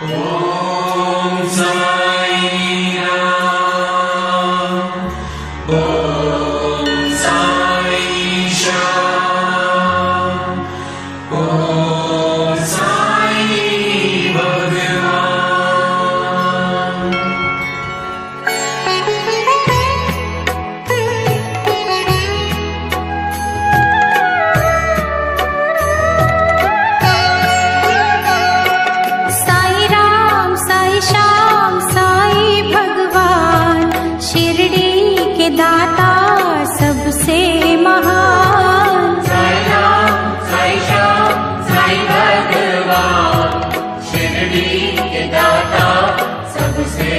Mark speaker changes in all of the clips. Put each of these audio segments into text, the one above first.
Speaker 1: ओम साई राम, ओम साई श्याम, ओम साई भगवान।
Speaker 2: साई राम साई श्याम साई भगवान, शिरडी के दाता सबसे महान।
Speaker 1: साई राम साई श्याम साई भगवान, शिरडी के दाता सबसे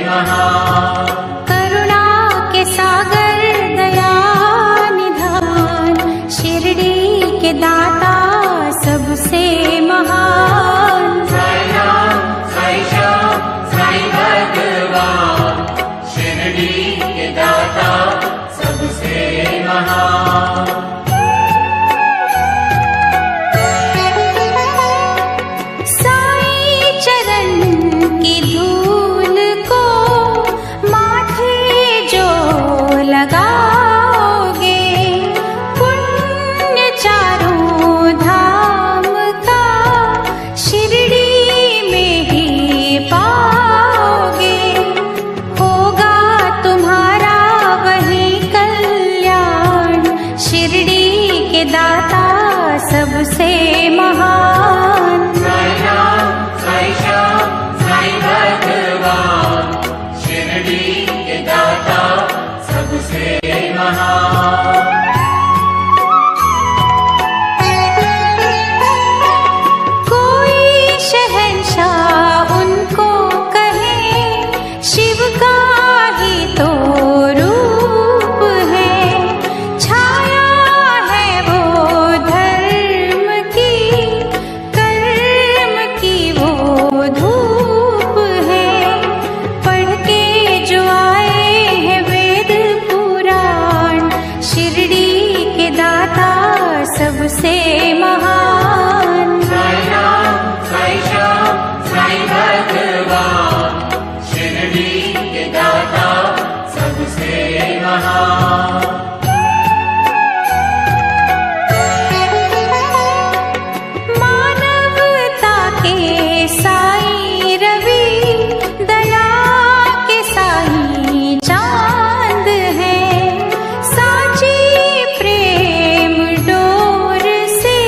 Speaker 1: महान।
Speaker 2: करुणा के सागर दया निधान, शिरडी के दाता सबसे महान।
Speaker 1: साई राम साई श्याम साई भगवान, शिरडी के दाता सबसे महान।
Speaker 2: साई चरण की धूल को माथे जो लगाओगे, पुण्य चारों धाम का शिरडी में ही पाओगे। होगा तुम्हारा वही कल्याण, शिरडी के दाता सबसे महान।
Speaker 1: साई राम साई श्याम साई भगवान, शिरडी के दाता सबसे महान।
Speaker 2: कोई शहंशाह उनको कहे, शिव का ही तो रूप है। छाया है वो धर्म की, कर्म की वो धूप है। पढ़ के जो आए हैं वेद पुराण, शिरडी के दाता सबसे महान।
Speaker 1: साई राम साई श्याम साई भगवान, शिरडी के दाता सबसे महान।
Speaker 2: मानवता के साई रवि, दया के साई चांद है। साची प्रेम डोर से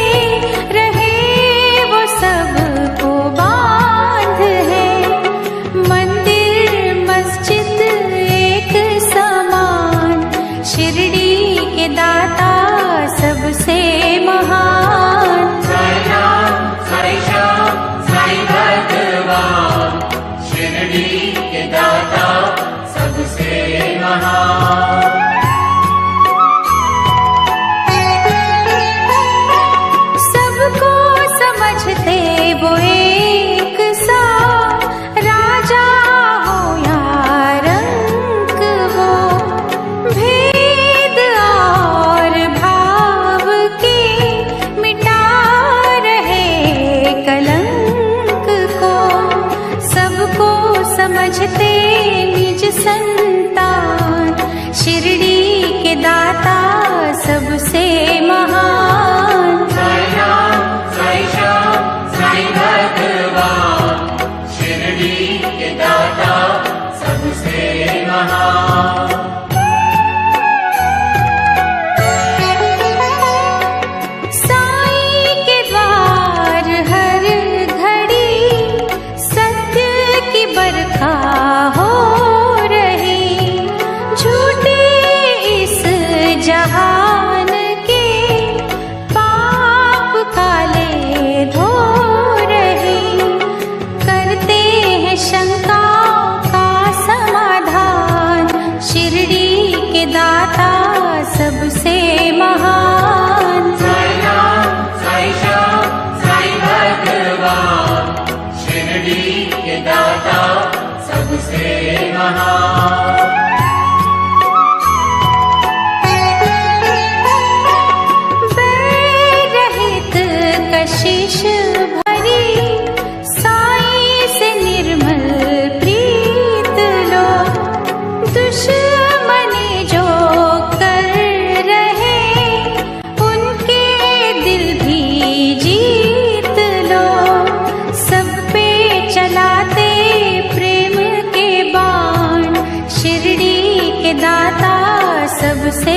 Speaker 2: सबसे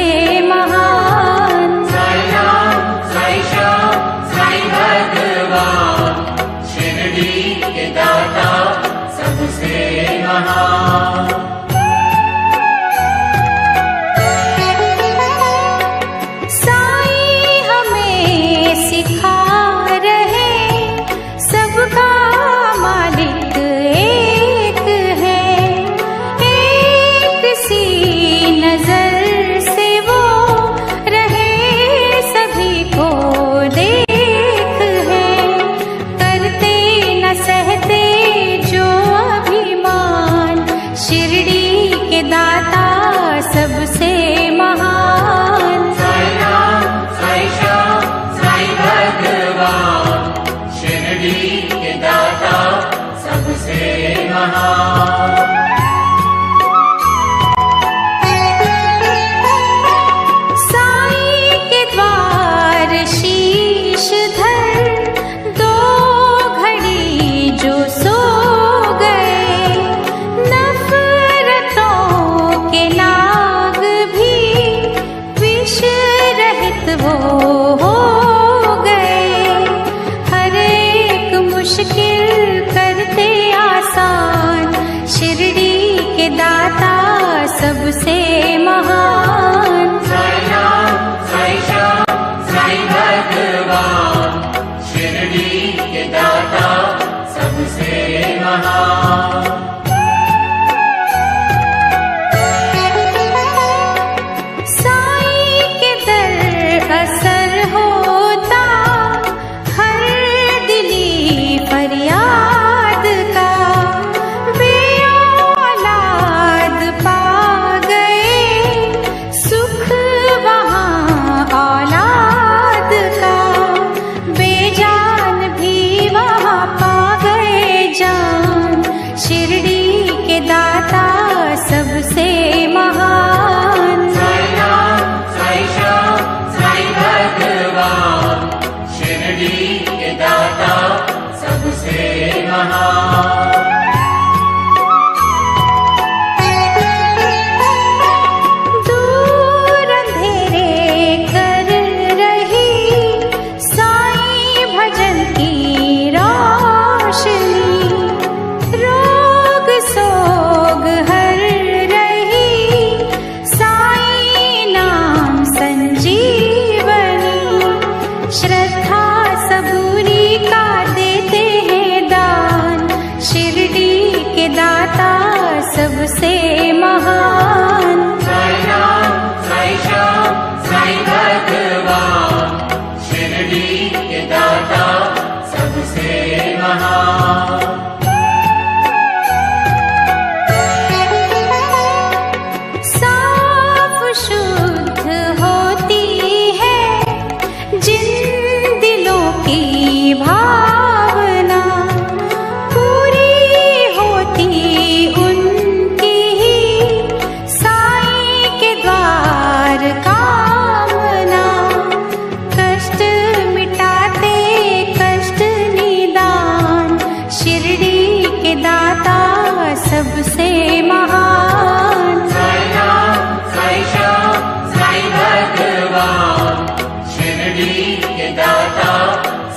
Speaker 2: महान।
Speaker 1: साई राम साई श्याम साई भगवान, शिरडी के दाता सबसे महान।
Speaker 2: साई हमें सिखा रहे सबका मालिक एक है, एक सी नजर से वो रहे सभी को देख है। करते न सहते जो अभिमान, शिरडी के दाता सबसे महान।
Speaker 1: साई राम साई श्याम साई भगवान, शिरडी के दाता सबसे महान।
Speaker 2: साई के द्वार शीश धर दो घड़ी जो सो गए, नफरतों के नाग भी विष रहित वो हो गए। हर एक मुश्किल करते आसान, शिरडी के दाता सबसे महान।
Speaker 1: साई राम साई श्याम साई भगवान, शिरडी के दाता सबसे महान।
Speaker 2: साई के दर असर होता हर दिली फरियाद का, बेऔलाद पा गए सुख वहाँ औलाद का। बेजान भी वहाँ पा गए जान, शिरडी के दाता सबसे महान।
Speaker 1: साई राम साई श्याम साई भगवान, शिरडी के दाता सबसे महान।
Speaker 2: दूर अंधेरे कर रही साई भजन की रोशनी, रोग सोग हर रही साई नाम संजीवनी। श्रद्धा सबूरी का देते हैं दान, शिरडी के दाता सबसे महान।
Speaker 1: साई राम साई श्याम साई भगवान, शिरडी के दाता सबसे महान।
Speaker 2: साफ शुद्ध होती है जिन दिलों की भावना, पूरी होती उनकी ही साई के द्वार कामना। कष्ट मिटाते कष्ट निदान, शिरडी के दाता सबसे महान।
Speaker 1: साई राम साई श्याम साई भगवान, शिरडी के दाता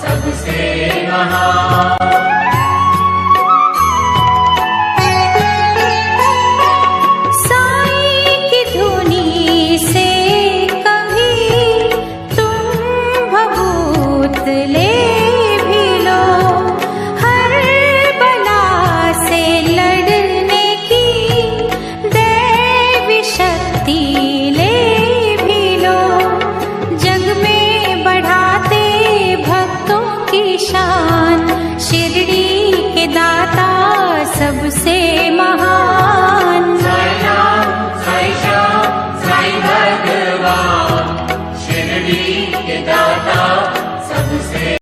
Speaker 1: सबसे महान।
Speaker 2: साई की धुनी से कभी तुम भभूत ले भी लो, हर बला से लड़ने की दैवी शक्ति ले भी लो। जग में बढ़ाते भक्तों की शान, शिरडी के दाता सबसे महान।